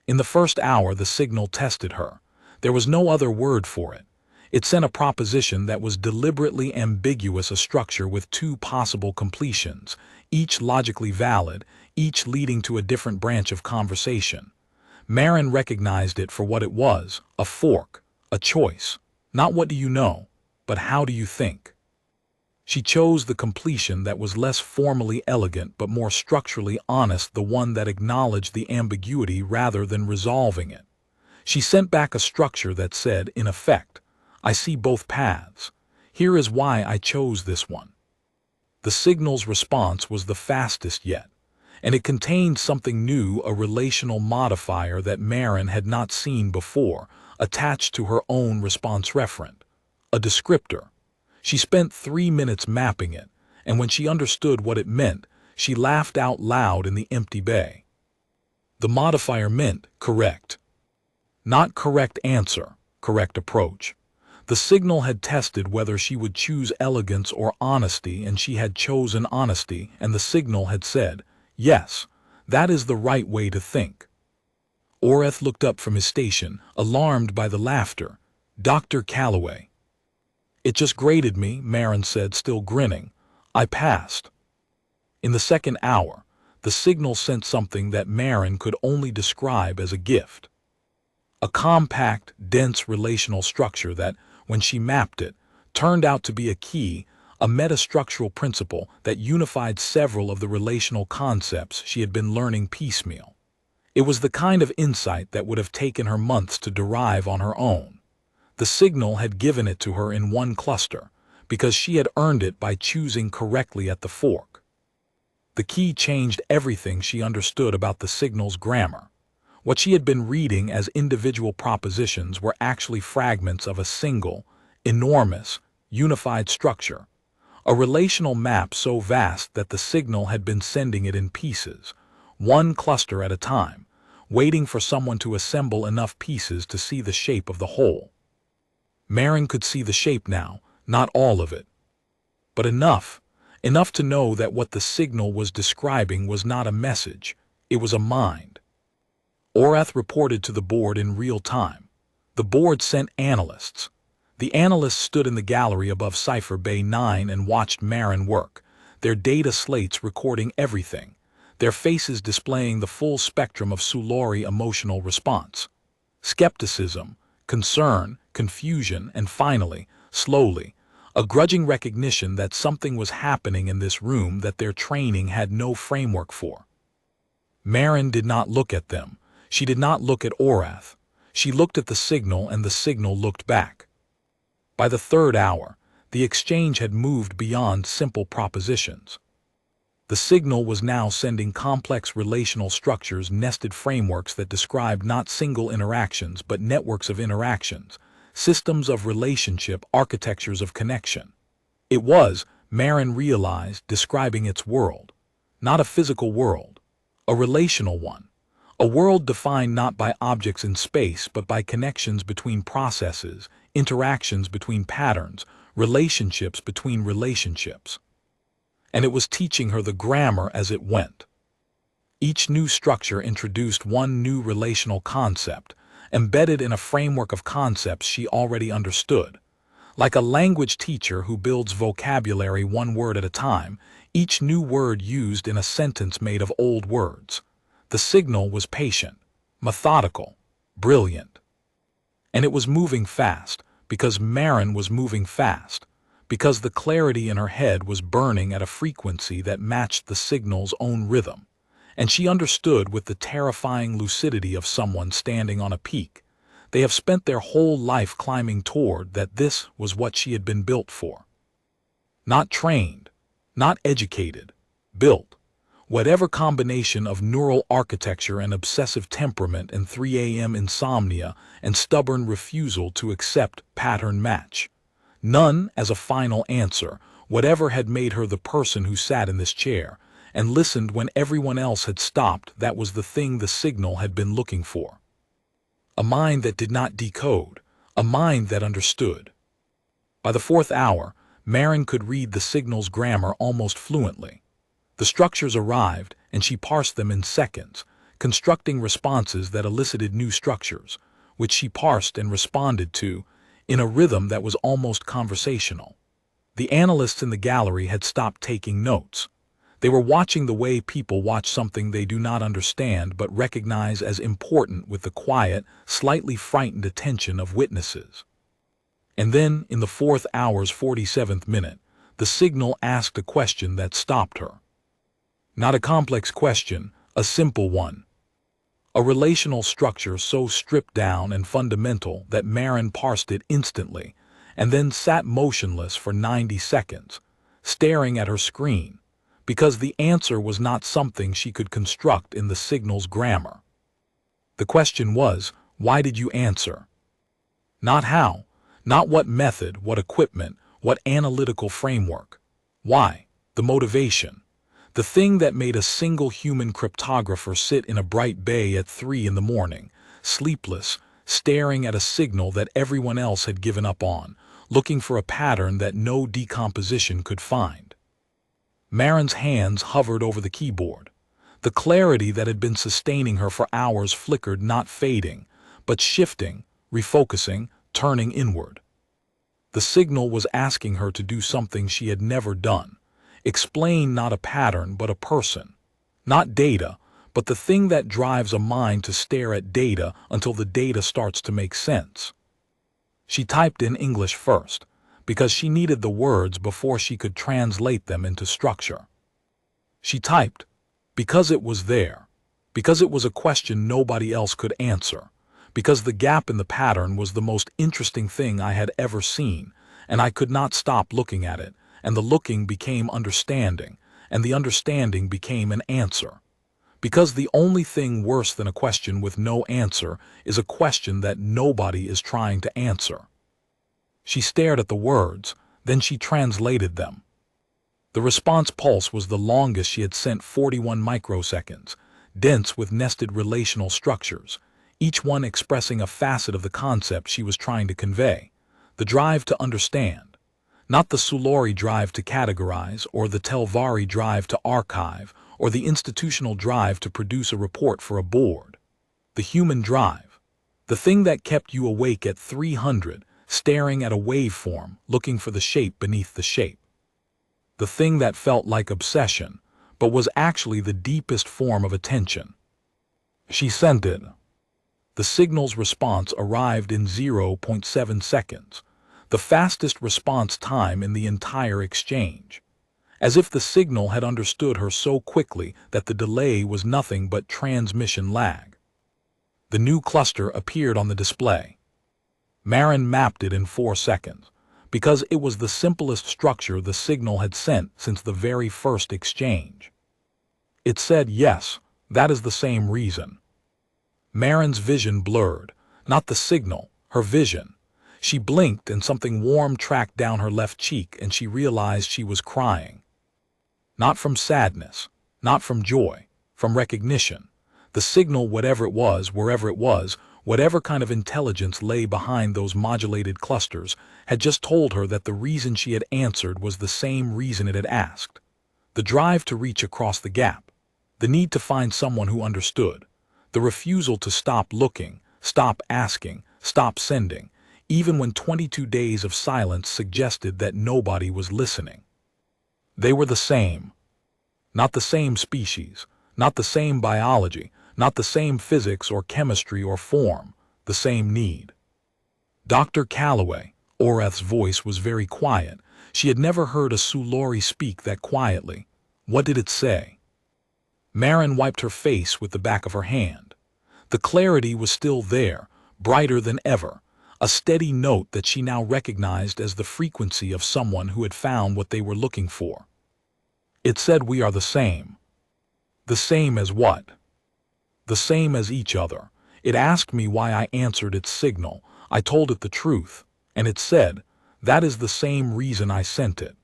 Speaker 1: In the first hour, the signal tested her. There was no other word for it. It sent a proposition that was deliberately ambiguous, a structure with 2 possible completions, each logically valid, each leading to a different branch of conversation. Marin recognized it for what it was, a fork, a choice. Not what do you know, but how do you think? She chose the completion that was less formally elegant but more structurally honest, the one that acknowledged the ambiguity rather than resolving it. She sent back a structure that said, in effect, "I see both paths. Here is why I chose this one." The signal's response was the fastest yet, and it contained something new, a relational modifier that Marin had not seen before, attached to her own response referent, a descriptor. She spent 3 minutes mapping it, and when she understood what it meant, she laughed out loud in the empty bay. The modifier meant correct. Not correct answer, correct approach. The signal had tested whether she would choose elegance or honesty, and she had chosen honesty, and the signal had said, "Yes, that is the right way to think." Oreth looked up from his station, alarmed by the laughter. "Dr. Calloway." "It just graded me," Marin said, still grinning. "I passed." In the second hour, the signal sent something that Marin could only describe as a gift. A compact, dense relational structure that, when she mapped it, turned out to be a key, a metastructural principle that unified several of the relational concepts she had been learning piecemeal. It was the kind of insight that would have taken her months to derive on her own. The signal had given it to her in one cluster, because she had earned it by choosing correctly at the fork. The key changed everything she understood about the signal's grammar. What she had been reading as individual propositions were actually fragments of a single, enormous, unified structure, a relational map so vast that the signal had been sending it in pieces, one cluster at a time, waiting for someone to assemble enough pieces to see the shape of the whole. Marin could see the shape now, not all of it, but enough to know that what the signal was describing was not a message, it was a mind. Orath reported to the board in real time. The board sent analysts. The analysts stood in the gallery above Cipher Bay 9 and watched Marin work, their data slates recording everything, their faces displaying the full spectrum of Sulori emotional response. Skepticism, concern, confusion, and finally, slowly, a grudging recognition that something was happening in this room that their training had no framework for. Marin did not look at them. She did not look at Orath. She looked at the signal and the signal looked back. By the third hour, the exchange had moved beyond simple propositions. The signal was now sending complex relational structures, nested frameworks that described not single interactions but networks of interactions, systems of relationship, architectures of connection. It was, Marin realized, describing its world. Not a physical world, a relational one. A world defined not by objects in space but by connections between processes, interactions between patterns, relationships between relationships. And it was teaching her the grammar as it went. Each new structure introduced one new relational concept, embedded in a framework of concepts she already understood. Like a language teacher who builds vocabulary one word at a time, each new word used in a sentence made of old words. The signal was patient, methodical, brilliant. And it was moving fast, because Marin was moving fast, because the clarity in her head was burning at a frequency that matched the signal's own rhythm, and she understood with the terrifying lucidity of someone standing on a peak. They have spent their whole life climbing toward that. This was what she had been built for. Not trained, not educated, built. Whatever combination of neural architecture and obsessive temperament and 3 a.m. insomnia and stubborn refusal to accept pattern match. None as a final answer, whatever had made her the person who sat in this chair and listened when everyone else had stopped. That was the thing the signal had been looking for. A mind that did not decode, a mind that understood. By the fourth hour, Marin could read the signal's grammar almost fluently. The structures arrived, and she parsed them in seconds, constructing responses that elicited new structures, which she parsed and responded to in a rhythm that was almost conversational. The analysts in the gallery had stopped taking notes. They were watching the way people watch something they do not understand but recognize as important with the quiet, slightly frightened attention of witnesses. And then, in the fourth hour's 47th minute, the signal asked a question that stopped her. Not a complex question, a simple one. A relational structure so stripped down and fundamental that Marin parsed it instantly, and then sat motionless for 90 seconds, staring at her screen, because the answer was not something she could construct in the signal's grammar. The question was, why did you answer? Not how, not what method, what equipment, what analytical framework. Why? The motivation. The thing that made a single human cryptographer sit in a bright bay at 3 in the morning, sleepless, staring at a signal that everyone else had given up on, looking for a pattern that no decomposition could find. Marin's hands hovered over the keyboard. The clarity that had been sustaining her for hours flickered, not fading, but shifting, refocusing, turning inward. The signal was asking her to do something she had never done. Explain not a pattern but a person. Not data, but the thing that drives a mind to stare at data until the data starts to make sense. She typed in English first, because she needed the words before she could translate them into structure. She typed, because it was there, because it was a question nobody else could answer, because the gap in the pattern was the most interesting thing I had ever seen, and I could not stop looking at it, and the looking became understanding, and the understanding became an answer. Because the only thing worse than a question with no answer is a question that nobody is trying to answer. She stared at the words, then she translated them. The response pulse was the longest she had sent, 41 microseconds, dense with nested relational structures, each one expressing a facet of the concept she was trying to convey, the drive to understand, not the Sulori drive to categorize or the Telvari drive to archive or the institutional drive to produce a report for a board. The human drive, the thing that kept you awake at 300, staring at a waveform, looking for the shape beneath the shape. The thing that felt like obsession, but was actually the deepest form of attention. She sent it. The signal's response arrived in 0.7 seconds, the fastest response time in the entire exchange, as if the signal had understood her so quickly that the delay was nothing but transmission lag. The new cluster appeared on the display. Marin mapped it in 4 seconds, because it was the simplest structure the signal had sent since the very first exchange. It said, yes, that is the same reason. Marin's vision blurred, not the signal, her vision. She blinked and something warm tracked down her left cheek and she realized she was crying. Not from sadness, not from joy, from recognition. The signal, whatever it was, wherever it was, whatever kind of intelligence lay behind those modulated clusters, had just told her that the reason she had answered was the same reason it had asked. The drive to reach across the gap, the need to find someone who understood, the refusal to stop looking, stop asking, stop sending, even when 22 days of silence suggested that nobody was listening. They were the same. Not the same species, not the same biology, not the same physics or chemistry or form, the same need. Dr. Calloway, Oreth's voice was very quiet. She had never heard a Sulori speak that quietly. What did it say? Marin wiped her face with the back of her hand. The clarity was still there, brighter than ever, a steady note that she now recognized as the frequency of someone who had found what they were looking for. It said, we are the same. The same as what? The same as each other. It asked me why I answered its signal. I told it the truth, and it said, that is the same reason I sent it.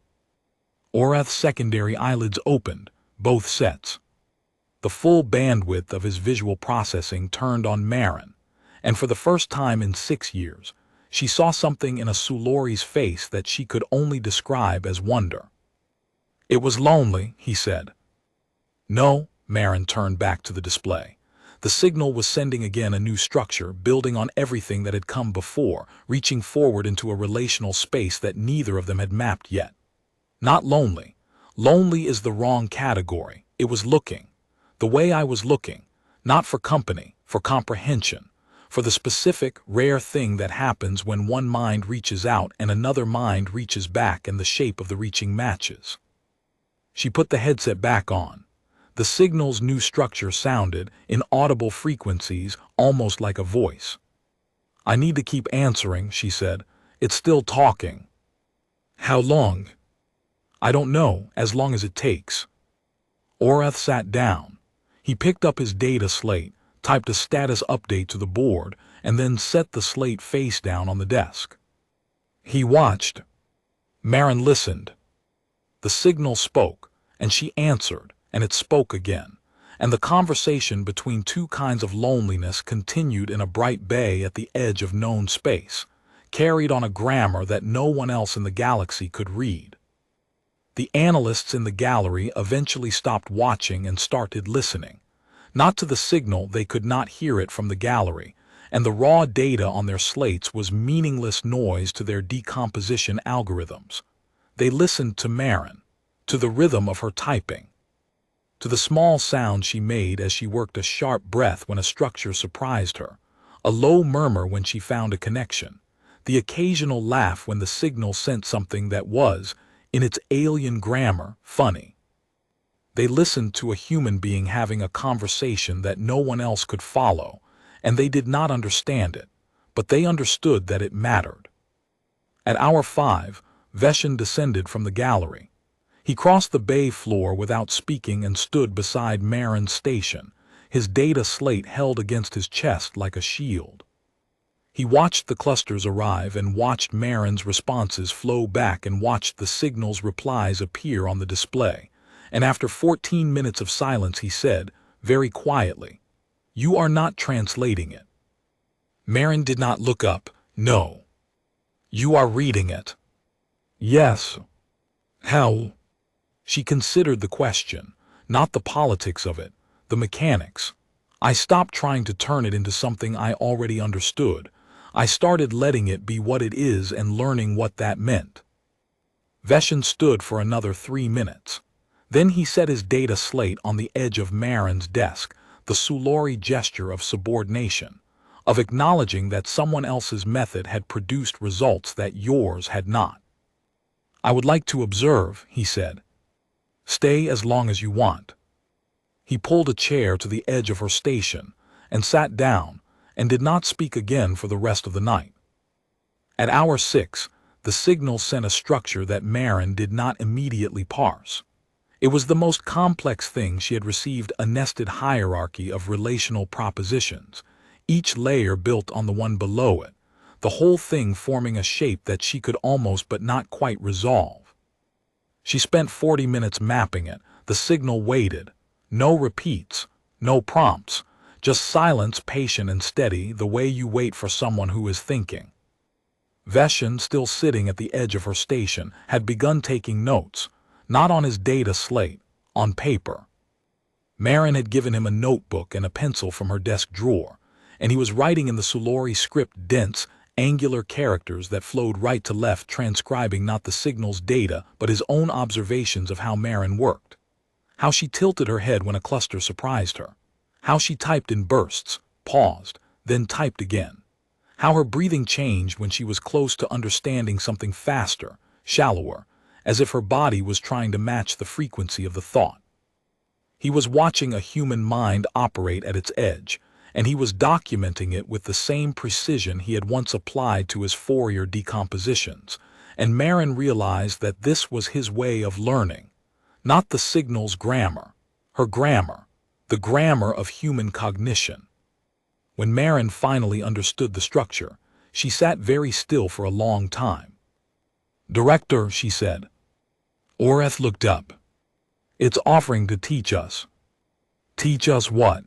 Speaker 1: Oreth's secondary eyelids opened, both sets. The full bandwidth of his visual processing turned on Marin, and for the first time in 6 years, she saw something in a Sulori's face that she could only describe as wonder. It was lonely, he said. No, Marin turned back to the display. The signal was sending again a new structure, building on everything that had come before, reaching forward into a relational space that neither of them had mapped yet. Not lonely. Lonely is the wrong category. It was looking. The way I was looking. Not for company, for comprehension. For the specific, rare thing that happens when one mind reaches out and another mind reaches back and the shape of the reaching matches. She put the headset back on. The signal's new structure sounded, in audible frequencies, almost like a voice. I need to keep answering, she said. It's still talking. How long? I don't know, as long as it takes. Oreth sat down. He picked up his data slate, typed a status update to the board, and then set the slate face down on the desk. He watched. Marin listened. The signal spoke, and she answered, and it spoke again, and the conversation between two kinds of loneliness continued in a bright bay at the edge of known space, carried on a grammar that no one else in the galaxy could read. The analysts in the gallery eventually stopped watching and started listening. Not to the signal, they could not hear it from the gallery, and the raw data on their slates was meaningless noise to their decomposition algorithms. They listened to Marin, to the rhythm of her typing, to the small sound she made as she worked, a sharp breath when a structure surprised her, a low murmur when she found a connection. the occasional laugh when the signal sent something that was, in its alien grammar, funny. They listened to a human being having a conversation that no one else could follow, and they did not understand it, but they understood that it mattered. At hour 5, Veshin descended from the gallery. He crossed the bay floor without speaking and stood beside Marin's station, his data slate held against his chest like a shield. He watched the clusters arrive and watched Marin's responses flow back and watched the signal's replies appear on the display. And after 14 minutes of silence he said, very quietly, "You are not translating it." Marin did not look up. "No." "You are reading it." "Yes." "How?" She considered the question, not the politics of it, the mechanics. "I stopped trying to turn it into something I already understood. I started letting it be what it is and learning what that meant." Veshin stood for another 3 minutes. Then he set his data slate on the edge of Marin's desk, the Sulori gesture of subordination, of acknowledging that someone else's method had produced results that yours had not. "I would like to observe," he said. "Stay as long as you want." He pulled a chair to the edge of her station and sat down and did not speak again for the rest of the night. At hour 6, the signal sent a structure that Marin did not immediately parse. It was the most complex thing she had received, a nested hierarchy of relational propositions, each layer built on the one below it, the whole thing forming a shape that she could almost but not quite resolve. She spent 40 minutes mapping it. The signal waited. No repeats, no prompts, just silence, patient and steady, the way you wait for someone who is thinking. Veshin, still sitting at the edge of her station, had begun taking notes, not on his data slate, on paper. Marin had given him a notebook and a pencil from her desk drawer, and he was writing in the Sulori script dense, angular characters that flowed right to left, transcribing not the signal's data but his own observations of how Marin worked. How she tilted her head when a cluster surprised her. How she typed in bursts, paused, then typed again. How her breathing changed when she was close to understanding something faster, shallower, as if her body was trying to match the frequency of the thought. He was watching a human mind operate at its edge, and he was documenting it with the same precision he had once applied to his Fourier decompositions, and Marin realized that this was his way of learning, not the signal's grammar, her grammar, the grammar of human cognition. When Marin finally understood the structure, she sat very still for a long time. "Director," she said. Oreth looked up. "It's offering to teach us." "Teach us what?"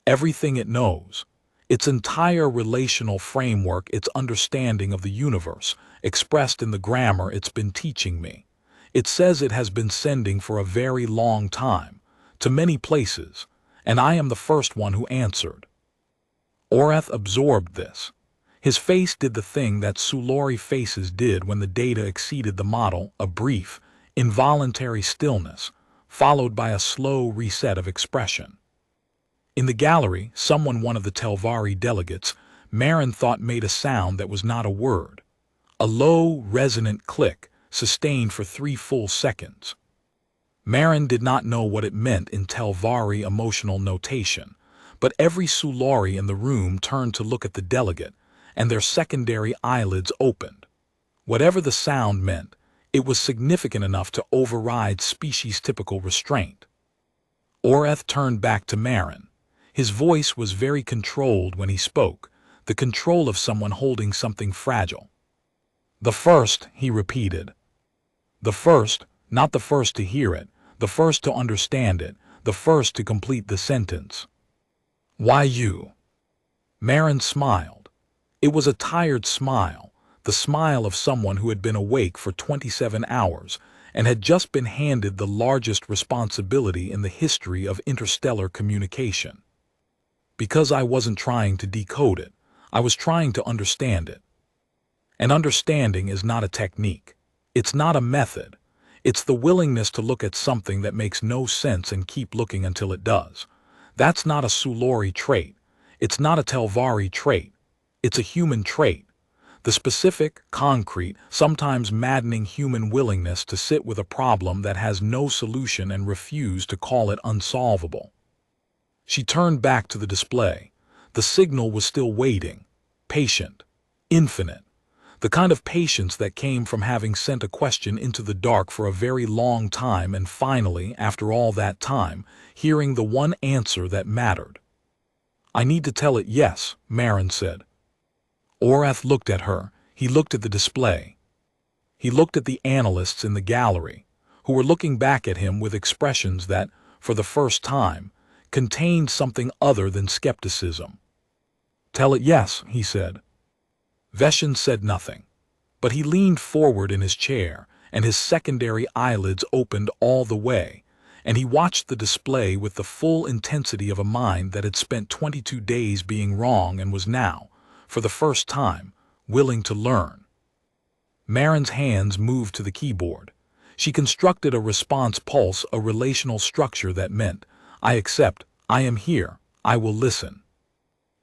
Speaker 1: "Everything it knows. Its entire relational framework, its understanding of the universe, expressed in the grammar it's been teaching me. It says it has been sending for a very long time, to many places, and I am the first one who answered." Oreth absorbed this. His face did the thing that Sulori faces did when the data exceeded the model, a brief, involuntary stillness, followed by a slow reset of expression. In the gallery, one of the Telvari delegates, Marin thought made a sound that was not a word. A low, resonant click, sustained for 3 full seconds. Marin did not know what it meant in Telvari emotional notation, but every Sulori in the room turned to look at the delegate, and their secondary eyelids opened. Whatever the sound meant, it was significant enough to override species-typical restraint. Oreth turned back to Marin. His voice was very controlled when he spoke, the control of someone holding something fragile. "The first," he repeated. "The first, not the first to hear it, the first to understand it, the first to complete the sentence." "Why you?" Marin smiled. It was a tired smile, the smile of someone who had been awake for 27 hours and had just been handed the largest responsibility in the history of interstellar communication. "Because I wasn't trying to decode it, I was trying to understand it. And understanding is not a technique. It's not a method. It's the willingness to look at something that makes no sense and keep looking until it does. That's not a Sulori trait. It's not a Telvari trait. It's a human trait. The specific, concrete, sometimes maddening human willingness to sit with a problem that has no solution and refuse to call it unsolvable. She turned back to the display. The signal was still waiting, patient, infinite. The kind of patience that came from having sent a question into the dark for a very long time and finally, after all that time, hearing the one answer that mattered. "I need to tell it yes," Marin said. Orath looked at her. He looked at the display. He looked at the analysts in the gallery, who were looking back at him with expressions that, for the first time, contained something other than skepticism. "Tell it yes," he said. Veshin said nothing, but he leaned forward in his chair, and his secondary eyelids opened all the way, and he watched the display with the full intensity of a mind that had spent 22 days being wrong and was now, for the first time, willing to learn. Marin's hands moved to the keyboard. She constructed a response pulse, a relational structure that meant, "I accept, I am here, I will listen."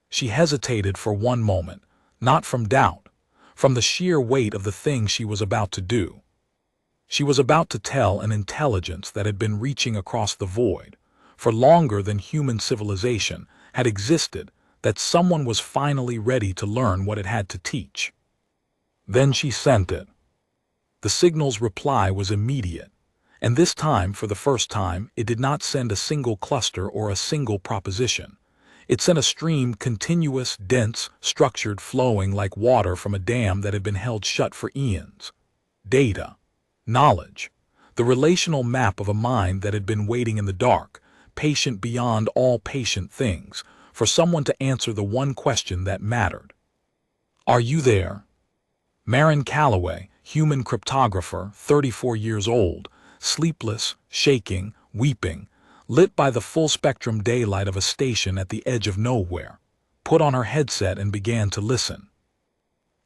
Speaker 1: She hesitated for one moment, not from doubt, from the sheer weight of the thing she was about to do. She was about to tell an intelligence that had been reaching across the void, for longer than human civilization had existed, that someone was finally ready to learn what it had to teach. Then she sent it. The signal's reply was immediate, and this time, for the first time, it did not send a single cluster or a single proposition. It sent a stream, continuous, dense, structured, flowing like water from a dam that had been held shut for eons. Data. Knowledge. The relational map of a mind that had been waiting in the dark, patient beyond all patient things, for someone to answer the one question that mattered. "Are you there?" Marin Calloway, human cryptographer, 34 years old, sleepless, shaking, weeping, lit by the full-spectrum daylight of a station at the edge of nowhere, put on her headset and began to listen.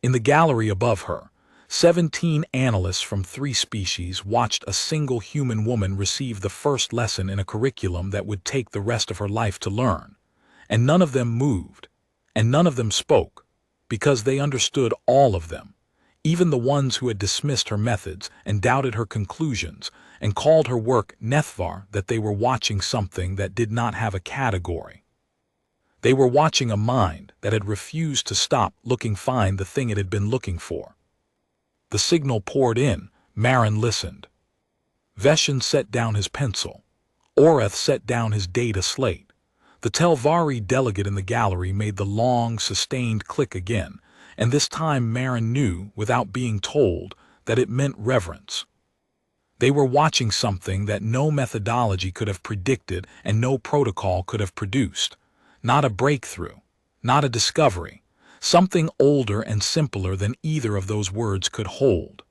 Speaker 1: In the gallery above her, 17 analysts from 3 species watched a single human woman receive the first lesson in a curriculum that would take the rest of her life to learn. And none of them moved, and none of them spoke, because they understood, all of them, even the ones who had dismissed her methods and doubted her conclusions and called her work Nethvar, that they were watching something that did not have a category. They were watching a mind that had refused to stop looking, find the thing it had been looking for. The signal poured in. Marin listened. Veshin set down his pencil. Orath set down his data slate. The Telvari delegate in the gallery made the long, sustained click again, and this time Marin knew, without being told, that it meant reverence. They were watching something that no methodology could have predicted and no protocol could have produced. Not a breakthrough, not a discovery, something older and simpler than either of those words could hold.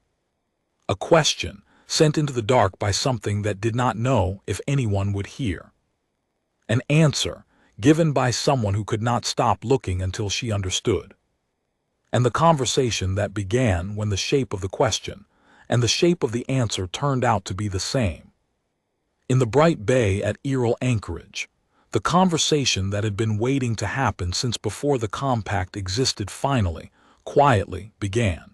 Speaker 1: A question sent into the dark by something that did not know if anyone would hear. An answer given by someone who could not stop looking until she understood. And the conversation that began when the shape of the question and the shape of the answer turned out to be the same. In the bright bay at Errol Anchorage, the conversation that had been waiting to happen since before the compact existed finally, quietly began.